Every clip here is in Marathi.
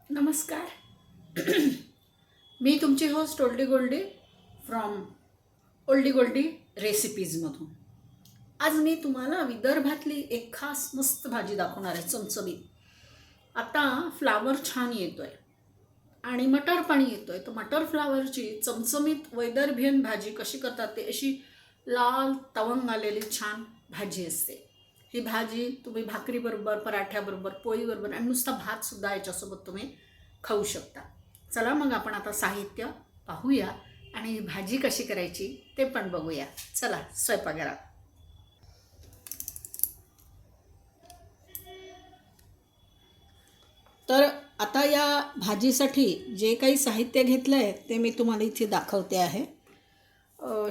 नमस्कार. मी तुमची होस्ट ओल्डी गोल्डी फ्रॉम ओल्डी गोल्डी रेसिपीजमधून. आज मी तुम्हाला विदर्भातली एक खास मस्त भाजी दाखवणार आहे, चमचमीत. आता फ्लावर छान येतो आहे आणि मटर पण येतो आहे. तर मटर फ्लावरची चमचमीत वैदर्भियन भाजी कशी करतात ते अशी लाल तवंग आलेली छान भाजी असते. ही भाजी तुम्ही भाकरीबरोबर, पराठ्याबरोबर, पोळीबरोबर आणि नुसता भातसुद्धा याच्यासोबत तुम्ही खाऊ शकता. चला मग आपण आता साहित्य पाहूया आणि ही भाजी कशी करायची ते पण बघूया. चला स्वयंपाकघरात. तर आता या भाजीसाठी जे काही साहित्य घेतलं आहे ते मी तुम्हाला इथे दाखवते आहे.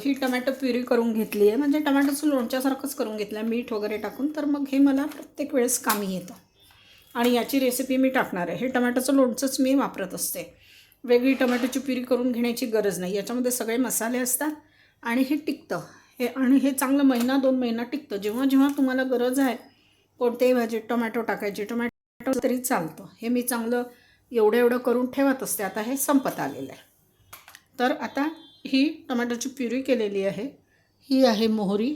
ही टमॅटो प्युरी करून घेतली आहे, म्हणजे टमॅटोचं लोणच्यासारखंच करून घेतलं आहे मीठ वगैरे टाकून. तर मग हे मला प्रत्येक वेळेस कामी येतं आणि याची रेसिपी मी टाकणार आहे. हे टमॅटोचं लोणचंच मी वापरत असते. वेगळी टमॅटोची प्युरी करून घेण्याची गरज नाही. याच्यामध्ये सगळे मसाले असतात आणि हे टिकतं. हे चांगलं महिना 2 महिना टिकतं. जेव्हा जेव्हा तुम्हाला गरज आहे कोणत्याही भाजीत टोमॅटो टाकायची, टोमॅटो तरी चालतं. हे मी चांगलं एवढं करून ठेवत असते. आता हे संपत आलेलं आहे. तर आता ही टोमॅटोची प्युरी केलेली आहे. ही आहे मोहरी.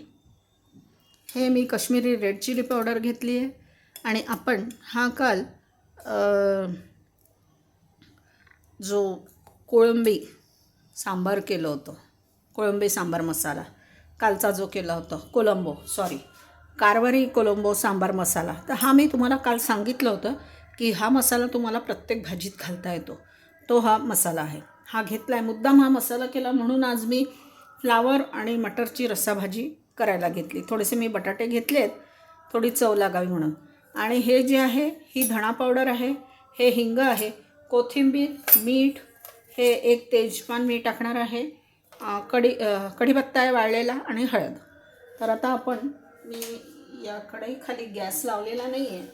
हे मी काश्मीरी रेड चिली पावडर घेतली आहे. आणि आपण हा काल जो कोळंबी सांबार केलं होतं, कोळंबी सांबार मसाला कालचा जो केला होता, कारवारी कोलंबो सांबार मसाला, तर हा मी तुम्हाला काल सांगितलं होतं की हा मसाला तुम्हाला प्रत्येक भाजीत घालता येतो. तो हा मसाला आहे. हा घेतला आहे मुद्दाम. हा मसाला केला म्हणून आज मी फ्लावर आणि मटरची रस्साभाजी करायला घेतली. थोडेसे मी बटाटे घेतले आहेत, थोडी चव लागावी म्हणून. आणि हे जे आहे ही धणा पावडर आहे, हे हिंग आहे, कोथिंबीर, मीठ, हे एक तेजपान मी टाकणार आहे, कढीपत्ता आहे वाळलेला आणि हळद. तर आता मी या कढईखाली गॅस लावलेला नाही आहे,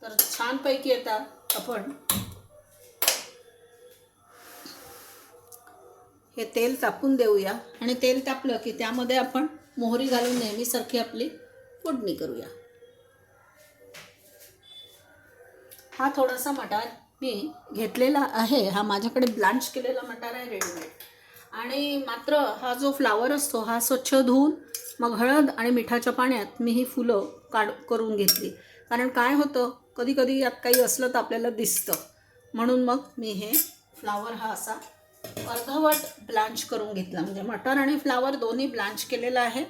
तर छानपैकी आता आपण हे तेल तापून देऊया. आणि तेल तापलं की त्यामध्ये आपण मोहरी घालून नेहमीसारखी आपली फोडणी करूया. हा थोडासा मटार मी घेतलेला आहे. हा माझ्याकडे ब्लांच केलेला मटार आहे रेडीमेड. आणि मात्र हा जो फ्लावर असतो हा स्वच्छ धुवून मग हळद आणि मिठाच्या पाण्यात मी ही फुलं करून घेतली. कारण काय होतं, कधी कधी यात काही असलं तर आपल्याला दिसतं, म्हणून मग मी हे फ्लावर हा असा अर्धवट ब्लांच करून घेतला. म्हणजे मटार आणि फ्लावर दोन्ही ब्लांच केलेला आहे.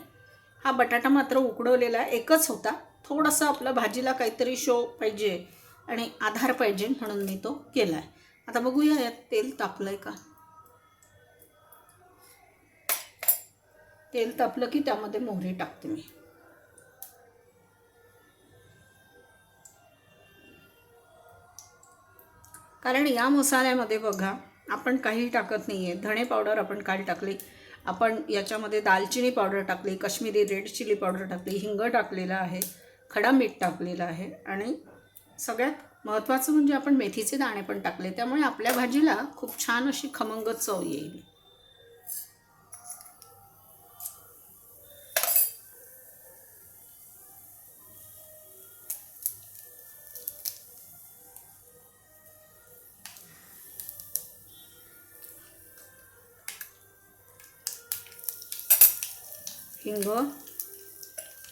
हा बटाटा मात्र उकडवलेला आहे, एकच होता. थोडंसं आपल्या भाजीला काहीतरी शो पाहिजे आणि आधार पाहिजे म्हणून मी तो केला आहे. आता बघूया यात तेल तापलं आहे का. तेल तापलं की त्यामध्ये मोहरी टाकते मी. कारण या मसाल्यामध्ये बघा आपण काही टाकत नाही आहे. धणे पावडर आपण काल टाकली, आपण याच्यामध्ये दालचिनी पावडर टाकली, काश्मीरी रेड चिली पावडर टाकली, हिंग टाकलेला आहे, खडा मीठ टाकलेला आहे आणि सगळ्यात महत्त्वाचं म्हणजे आपण मेथीचे दाणे पण टाकले. त्यामुळे आपल्या भाजीला खूप छान अशी खमंग चव येईल. हिंग,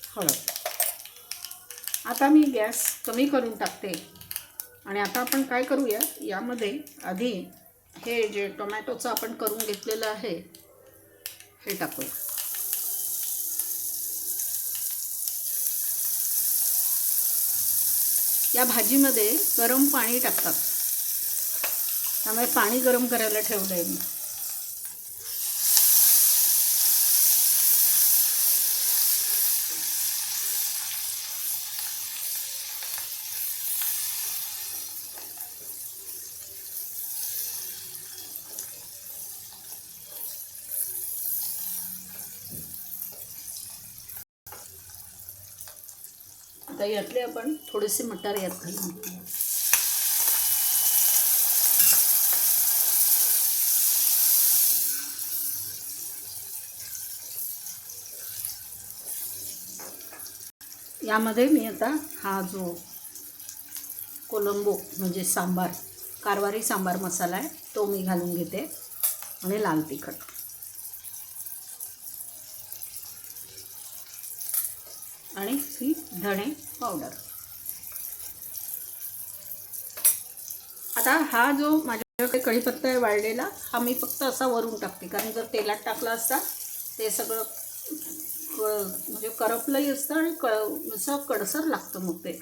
हळद. आता मी गॅस कमी करून टाकते. आणि आता आपण काय करूया, यामध्ये आधी हे जे टोमॅटोचं आपण करून घेतलेलं आहे हे टाकूया. या भाजीमध्ये गरम पाणी टाकतात, त्यामुळे पाणी गरम करायला ठेवलं आहे मी. आता यातले आपण थोडेसे मटार यात घालून घेऊया. यामध्ये मी आता हा जो कोलंबो म्हणजे सांबार कारवारी सांबार मसाला आहे तो मी घालून घेते आणि लाल तिखट आणि ही धणे पावडर. आता हा जो माझ्याकडे कढीपत्ता आहे वाळलेला हा मी फक्त असा वरून टाकते, कारण जर तेलात टाकला असता ते सगळं म्हणजे करपलंही असतं आणि असं कडसर लागतं मग ते.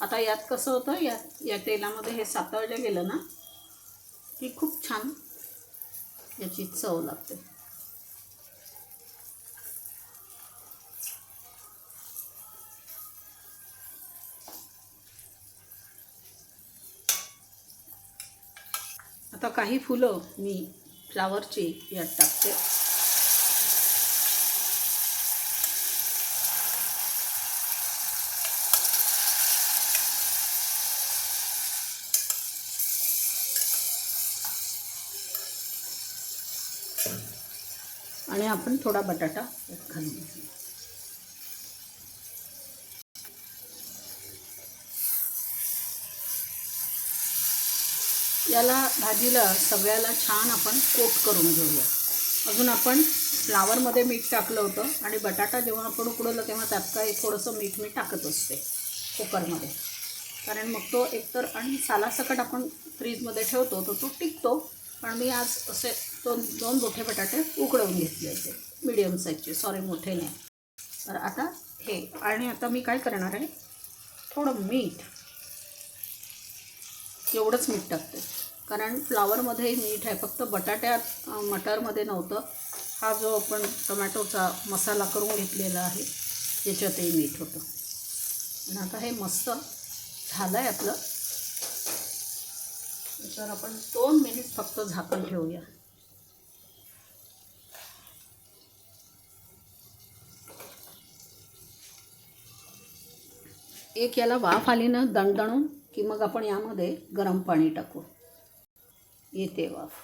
आता यात कसं होतं, या तेलामध्ये हे सातळलं गेलं ना की खूप छान याची चव लागते. आता काही फुलं मी फ्लावरची यात टाकते. आणि आपण थोडा बटाटा घालून घेऊ. याला भाजीला सगळ्याला छान आपण कोट करून घेऊया. अजून आपण फ्लावरमध्ये मीठ टाकलं होतं आणि बटाटा जेव्हा आपण उकडवलं तेव्हा त्यात काय थोडंसं मीठ मी टाकत असते कुकरमध्ये, कारण मग तो एकतर आणि सालासकट आपण फ्रीजमध्ये ठेवतो तर तो टिकतो. पण मी आज असे दोन मोठे बटाटे उकडवून घेतले होते, मीडियम साईजचे, सॉरी मोठे नाही. तर आता हे, आणि आता मी काय करणार आहे, थोडं मीठ, एवढंच मीठ टाकते, कारण फ्लावरमध्ये मीठ आहे, फक्त बटाट्यात मटरमध्ये नव्हतं. हा जो आपण टोमॅटोचा मसाला करून घेतलेला आहे याच्यातही मीठ होतं. आणि आता हे मस्त झालं आहे आपलं. तर आपण 2 मिनिट फक्त झाकण ठेवूया. एक याला वाफ आली ना दणदणून की मग आपण यामध्ये गरम पाणी टाकू. येते वाफ.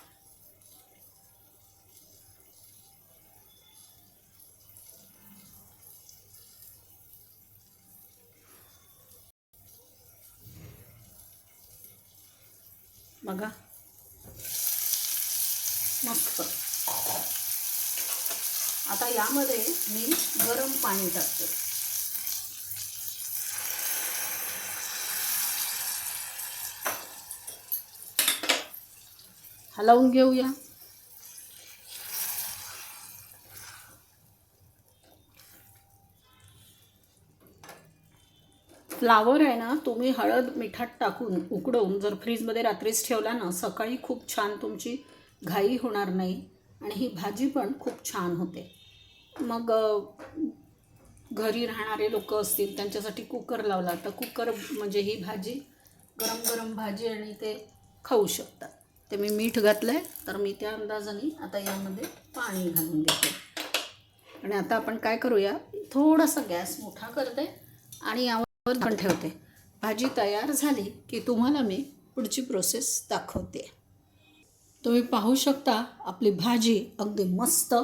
बघा मस्त. आता यामध्ये मी गरम पाणी टाकते. हलवून घेऊया. फ्लावर आहे ना, तुम्ही हळद मिठात टाकून उकडवून जर फ्रीजमध्ये रात्रीच ठेवला ना, सकाळी खूप छान तुमची घाई होणार नाही आणि ही भाजी पण खूप छान होते. मग घरी राहणारे लोक असतील त्यांच्यासाठी कुकर लावला तर कुकर म्हणजे ही भाजी गरम गरम भाजी आणि ते खाऊ शकतात. ते मी मीठ घातलं आहे तर मी त्या अंदाजाने आता यामध्ये पाणी घालून देते. आणि आता आपण काय करूया, थोडासा गॅस मोठा करते आणि यावर झाकण ठेवते. भाजी तयार झाली की तुम्हाला मी पुढची प्रोसेस दाखवते. तुम्ही पाहू शकता आपली भाजी अगदी मस्त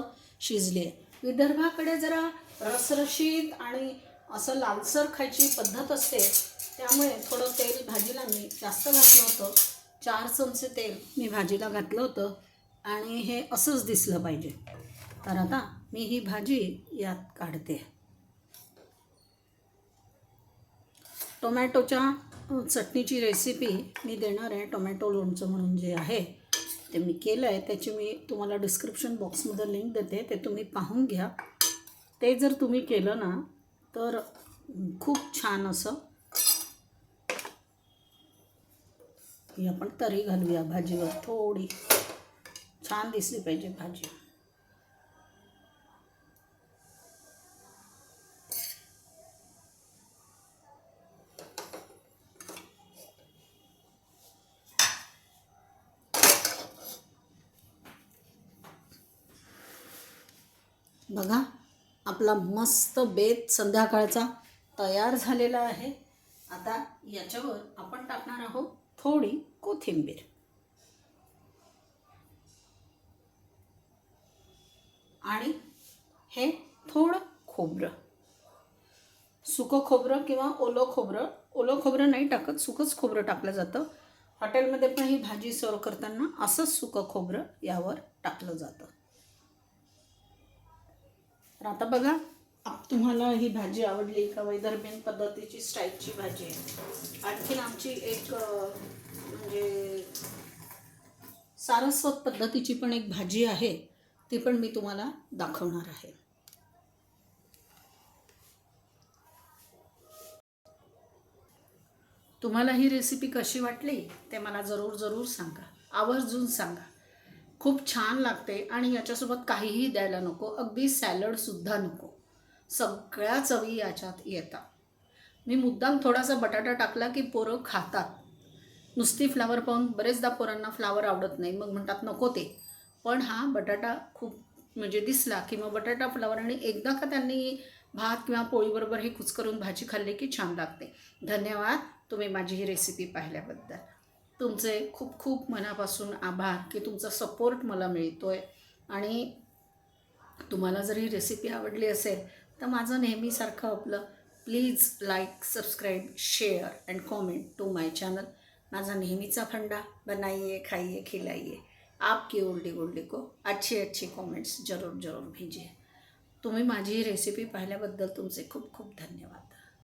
शिजली आहे. विदर्भाकडे जरा रसरशीत आणि असं लालसर खायची पद्धत असते, त्यामुळे थोडं तेल भाजीला मी जास्त घातलं होतं. 4 चमचे तेल मी भाजीला घातलं होतं आणि हे असंच दिसलं पाहिजे. तर आता मी ही भाजी यात काढते. टोमॅटोच्या चटणीची रेसिपी मी देणार आहे. टोमॅटो लोणचं म्हणून जे आहे ते मी केलं आहे, त्याची मी तुम्हाला डिस्क्रिप्शन बॉक्समध्ये लिंक देते, ते तुम्ही पाहून घ्या. ते जर तुम्ही केलं ना तर खूप छान असं. ही आपण तरी घालूया भाजीवर, थोडी छान दिसली पाहिजे भाजी. बघा आपला मस्त बेत संध्याकाळचा तयार झालेला आहे. आता याच्यावर आपण टाकणार आहोत थोडी कोथिंबीर आणि हे थोडं खोबरं, सुकं खोबरं किंवा ओलं खोबरं. ओलं खोबरं नाही टाकत, सुकंच खोबरं टाकलं जातं. हॉटेलमध्ये पण ही भाजी सर्व करताना असंच सुकं खोबरं यावर टाकलं जातं. तर आता बघा, तुम्हाला ही भाजी आवडली का? वैदर्भीय पद्धतीची स्टाईलची भाजी आहे. आणखीन आमची एक म्हणजे सारस्वत पद्धतीची पण एक भाजी आहे, ती पण मी तुम्हाला दाखवणार आहे. तुम्हाला ही रेसिपी कशी वाटली ते मला जरूर सांगा, आवर्जून सांगा. खूप छान लागते आणि याच्यासोबत काहीही द्यायला नको, अगदी सॅलडसुद्धा नको. सगळ्या चवी याच्यात येतात. मी मुद्दाम थोडासा बटाटा टाकला की पोरं खातात. नुसती फ्लावर पाहून बरेचदा पोरांना फ्लावर आवडत नाही, मग म्हणतात नको ते. पण हा बटाटा खूप म्हणजे दिसला की मग बटाटा फ्लावर, आणि एकदा का त्यांनी भात किंवा पोळीबरोबर हे कुचकरून भाजी खाल्ली की छान लागते. धन्यवाद तुम्ही माझी ही रेसिपी पाहिल्याबद्दल. तुमचे खूप खूप मनापासून आभार की तुमचा सपोर्ट मला मिळतो आहे. आणि तुम्हाला जर ही रेसिपी आवडली असेल तर माझं नेहमीसारखं आपलं please like, subscribe, share and comment to my channel. माझा नेहमीचा फंडा, बनाइए, खाइए, खिलाइए. आपकी ओल्डी गोल्डी को अच्छी कॉमेंट्स जरूर भेजिए. तुम्ही माझी ही रेसिपी पाहिल्याबद्दल तुमचे खूप खूप धन्यवाद.